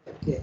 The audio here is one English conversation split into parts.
Okay.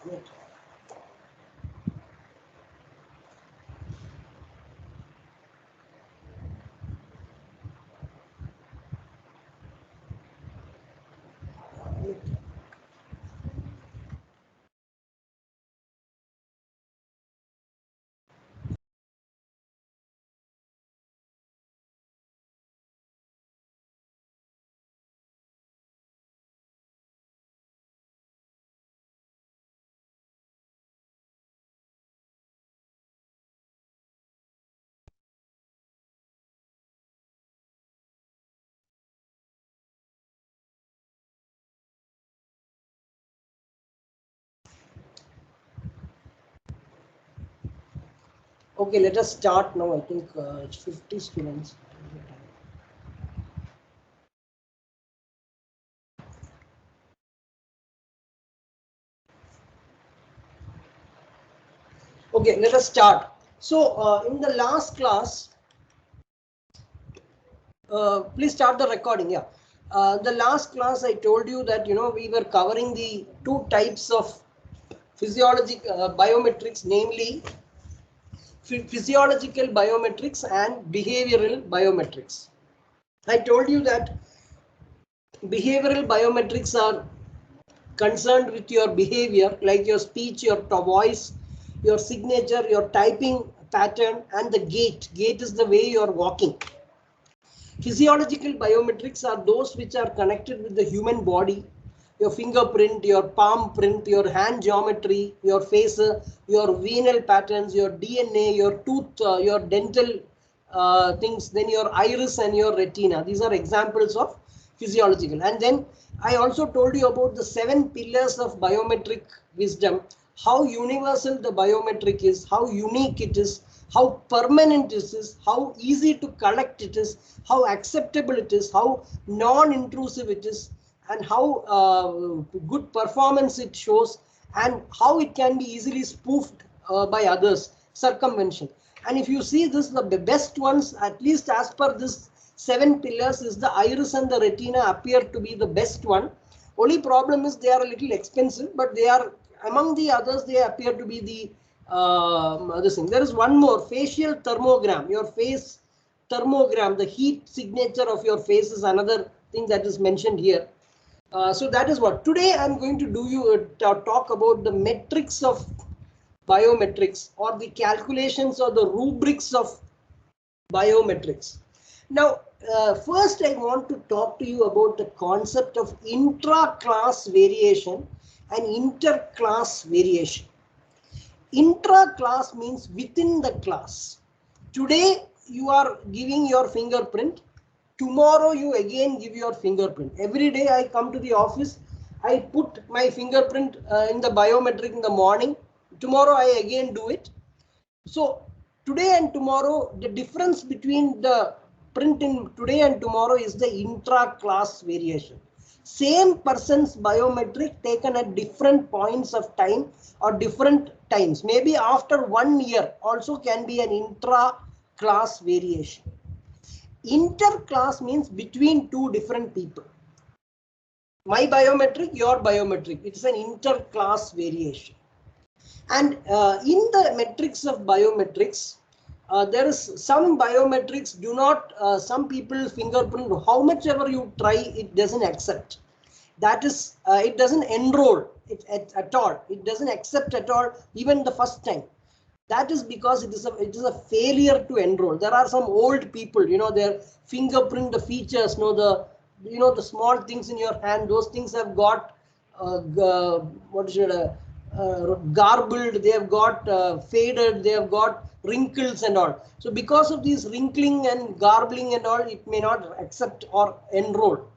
Good. Okay, let us start now. I think it's 50 students. Okay, let us start. So, in the last class, please start the recording. Yeah. The last class I told you that we were covering the two types of physiological biometrics, namely physiological biometrics and behavioral biometrics. I told you that behavioral biometrics are concerned with your behavior, like your speech, your voice, your signature, your typing pattern, and the gait. Gait is the way you are walking. Physiological biometrics are those which are connected with the human body, your fingerprint, your palm print, your hand geometry, your face, your venal patterns, your DNA, your tooth, your dental things, then your iris and your retina. These are examples of physiological. And then I also told you about the 7 pillars of biometric wisdom, how universal the biometric is, how unique it is, how permanent it is, how easy to collect it is, how acceptable it is, how non-intrusive it is, and how good performance it shows, and how it can be easily spoofed by others, circumvention. And if you see this, the best ones, at least as per this 7 pillars, is the iris and the retina appear to be the best one. Only problem is they are a little expensive, but they are among the others, they appear to be the this thing. There is one more, facial thermogram, your face thermogram, the heat signature of your face is another thing that is mentioned here. So that is what today I'm going to do you talk about the metrics of biometrics, or the calculations or the rubrics of biometrics. Now, first I want to talk to you about the concept of intra-class variation and inter-class variation. Intra-class means within the class. Today, you are giving your fingerprint. Tomorrow you again give your fingerprint. Every day I come to the office, I put my fingerprint in the biometric in the morning. Tomorrow I again do it. So today and tomorrow, the difference between the print in today and tomorrow is the intra-class variation. Same person's biometric taken at different points of time or different times. Maybe after 1 year also can be an intra-class variation. Inter-class means between two different people. My biometric, your biometric. It's an inter-class variation. And in the metrics of biometrics, there is some biometrics do not, some people fingerprint, how much ever you try, it doesn't accept. That is, it doesn't enroll it at all. It doesn't accept at all, even the first time. That is because it is a failure to enroll. There are some old people, you know, their fingerprint, the features, the small things in your hand, those things have got garbled, they have got faded, they have got wrinkles and all. So because of these wrinkling and garbling and all, it may not accept or enroll.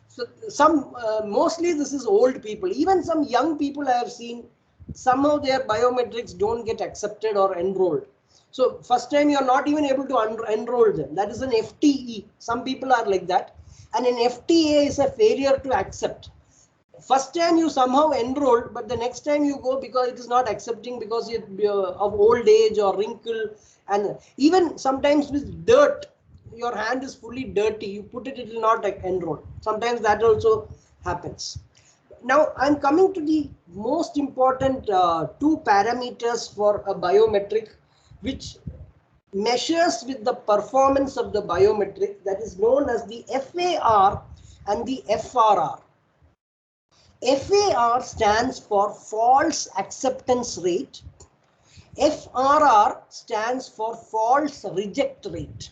So some mostly this is old people. Even some young people I have seen, somehow their biometrics don't get accepted or enrolled. So first time you are not even able to enroll them. That is an FTE. Some people are like that. And an FTA is a failure to accept. First time you somehow enrolled, but the next time you go, because it is not accepting because of old age or wrinkle, and even sometimes with dirt, your hand is fully dirty, you put it, it will not enroll. Sometimes that also happens. Now I'm coming to the most important two parameters for a biometric, which measures with the performance of the biometric, that is known as the FAR and the FRR. FAR stands for false acceptance rate. FRR stands for false reject rate.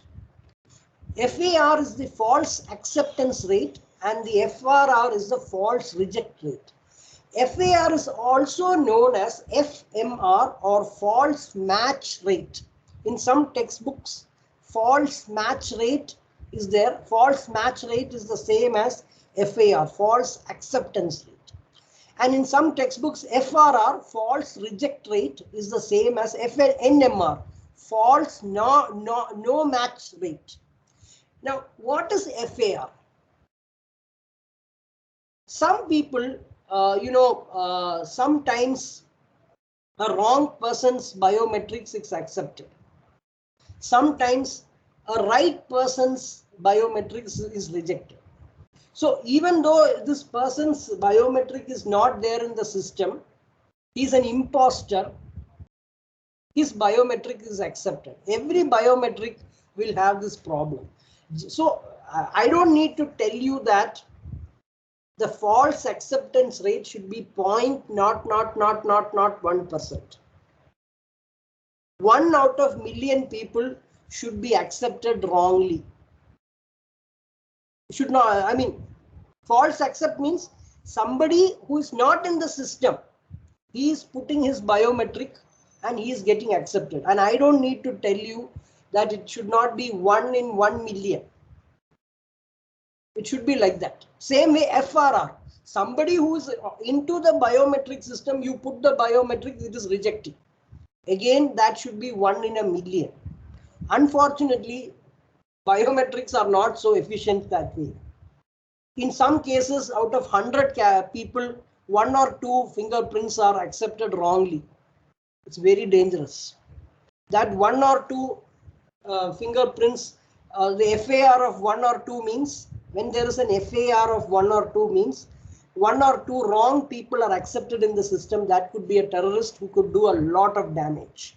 FAR is the false acceptance rate and the FRR is the false reject rate. FAR is also known as FMR or false match rate. In some textbooks, false match rate is there. False match rate is the same as FAR, false acceptance rate. And in some textbooks, FRR, false reject rate, is the same as NMR, false no match rate. Now, what is FAR? Some people, sometimes a wrong person's biometrics is accepted. Sometimes a right person's biometrics is rejected. So even though this person's biometric is not there in the system, he's an imposter, his biometric is accepted. Every biometric will have this problem. So I don't need to tell you that the false acceptance rate should be 0.1%. 1 out of million people should be accepted wrongly. Should not, I mean, false accept means somebody who is not in the system, he is putting his biometric and he is getting accepted. And I don't need to tell you that it should not be 1 in 1 million. It should be like that. Same way FRR. Somebody who is into the biometric system, you put the biometric, it is rejected. Again, that should be 1 in a million. Unfortunately, biometrics are not so efficient that way. In some cases, out of 100 people, 1 or 2 fingerprints are accepted wrongly. It's very dangerous. That 1 or 2 fingerprints, the FAR of 1 or 2 means, when there is an FAR of 1 or 2 means, 1 or 2 wrong people are accepted in the system. That could be a terrorist who could do a lot of damage.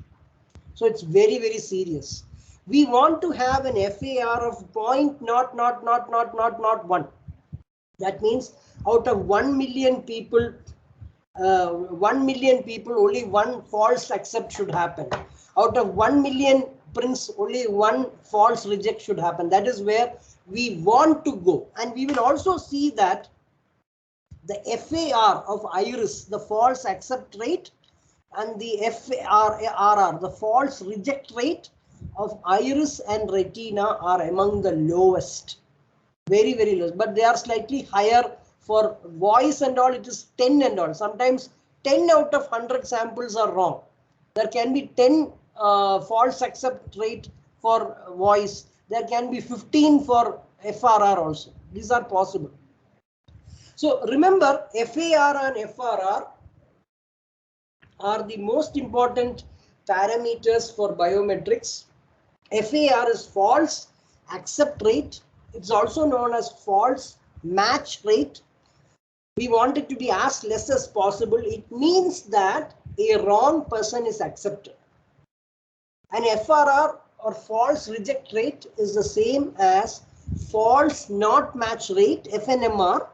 So it's very, very serious. We want to have an FAR of 0.00001. That means out of 1 million people, only 1 false accept should happen. Out of 1 million prints, only 1 false reject should happen. That is where we want to go. And we will also see that the FAR of iris, the false accept rate, and the FRR, the false reject rate, of iris and retina are among the lowest. Very, very low, but they are slightly higher for voice and all. It is 10 and all. Sometimes 10 out of 100 samples are wrong. There can be 10 false accept rate for voice. There can be 15 for FRR also. These are possible. So remember, FAR and FRR are the most important parameters for biometrics. FAR is false accept rate. It's also known as false match rate. We want it to be as less as possible. It means that a wrong person is accepted. An FRR or false reject rate is the same as false not match rate, FNMR.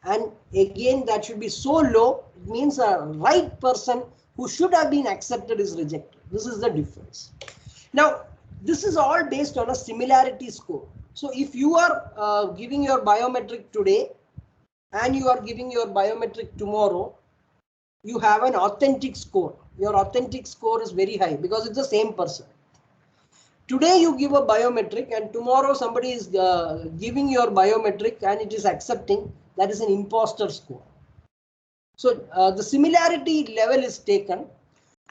And again, that should be so low, it means a right person who should have been accepted is rejected. This is the difference. Now, this is all based on a similarity score. So if you are giving your biometric today and you are giving your biometric tomorrow, you have an authentic score. Your authentic score is very high because it's the same person. Today you give a biometric and tomorrow somebody is giving your biometric and it is accepting. That is an imposter score. So the similarity level is taken,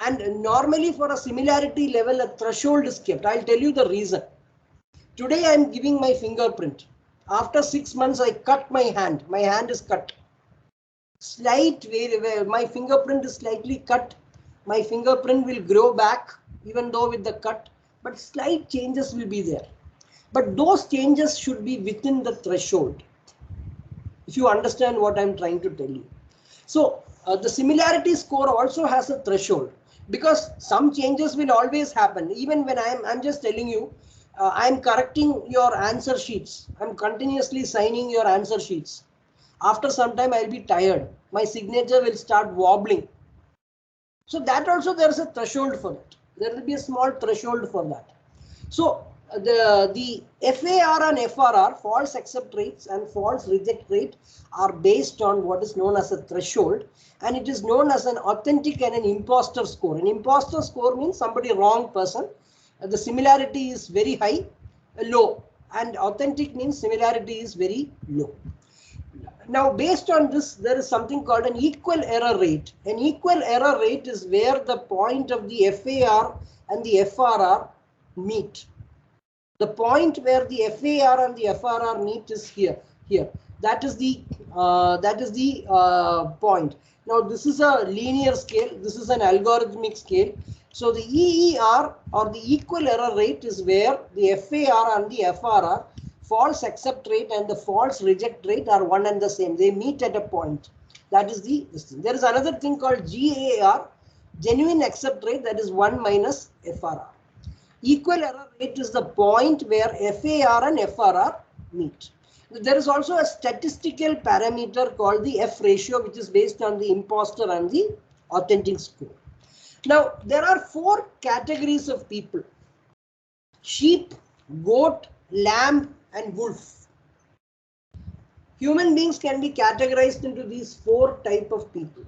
and normally for a similarity level a threshold is kept. I'll tell you the reason. Today I am giving my fingerprint. After 6 months I cut my hand. My hand is cut. My fingerprint is slightly cut. My fingerprint will grow back even though with the cut, but slight changes will be there. But those changes should be within the threshold. If you understand what I'm trying to tell you. So the similarity score also has a threshold, because some changes will always happen. Even when I'm just telling you, I'm correcting your answer sheets. I'm continuously signing your answer sheets. After some time, I'll be tired. My signature will start wobbling. So that also there is a threshold for that. There will be a small threshold for that. So the FAR and FRR, false accept rates and false reject rate, are based on what is known as a threshold, and it is known as an authentic and an imposter score. An imposter score means somebody wrong person. The similarity is very high, low, and authentic means similarity is very low. Now, based on this, there is something called an equal error rate. An equal error rate is where the point of the FAR and the FRR meet. The point where the FAR and the FRR meet is here. That is the point. Now, this is a linear scale. This is an algorithmic scale. So the EER, or the equal error rate, is where the FAR and the FRR, false accept rate and the false reject rate, are one and the same. They meet at a point. That is this thing. There is another thing called GAR, genuine accept rate, that is 1 minus FRR. Equal error rate is the point where FAR and FRR meet. There is also a statistical parameter called the F ratio, which is based on the imposter and the authentic score. Now, there are 4 categories of people: sheep, goat, lamb, and wolf. Human beings can be categorized into these 4 types of people.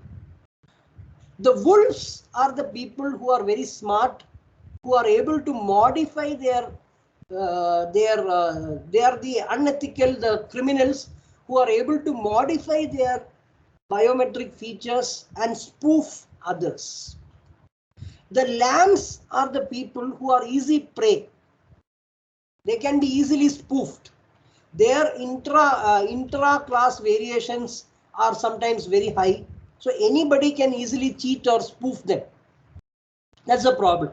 The wolves are the people who are very smart, who are able to modify they are the unethical, the criminals who are able to modify their biometric features and spoof others. The lambs are the people who are easy prey. They can be easily spoofed. Their intra-class variations are sometimes very high. So anybody can easily cheat or spoof them. That's a problem.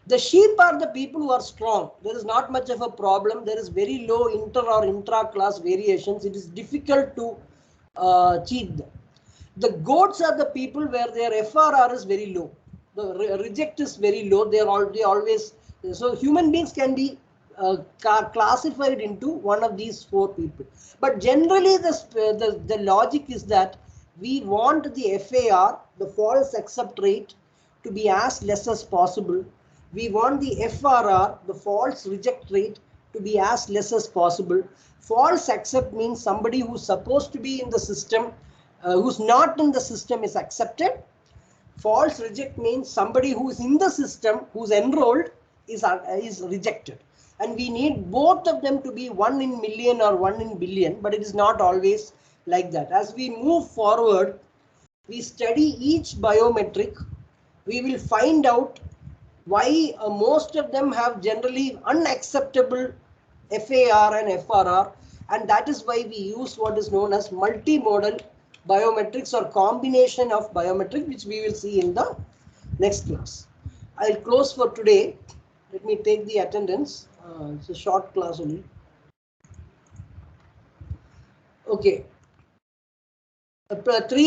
The sheep are the people who are strong. There is not much of a problem. There is very low intra-class variations. It is difficult to cheat them. The goats are the people where their FRR is very low. The reject is very low. They always. So human beings can be classified into one of these 4 people. But generally, the logic is that we want the FAR, the false accept rate, to be as less as possible. We want the FRR, the false reject rate, to be as less as possible. False accept means somebody who's supposed to be in the system, who's not in the system, is accepted. False reject means somebody who's in the system, who's enrolled, is rejected. And we need both of them to be 1 in million or 1 in billion, but it is not always like that. As we move forward, we study each biometric, we will find out why most of them have generally unacceptable FAR and FRR, and that is why we use what is known as multimodal biometrics or combination of biometric, which we will see in the next class. I'll close for today. Let me take the attendance. It's a short class only. Okay. 3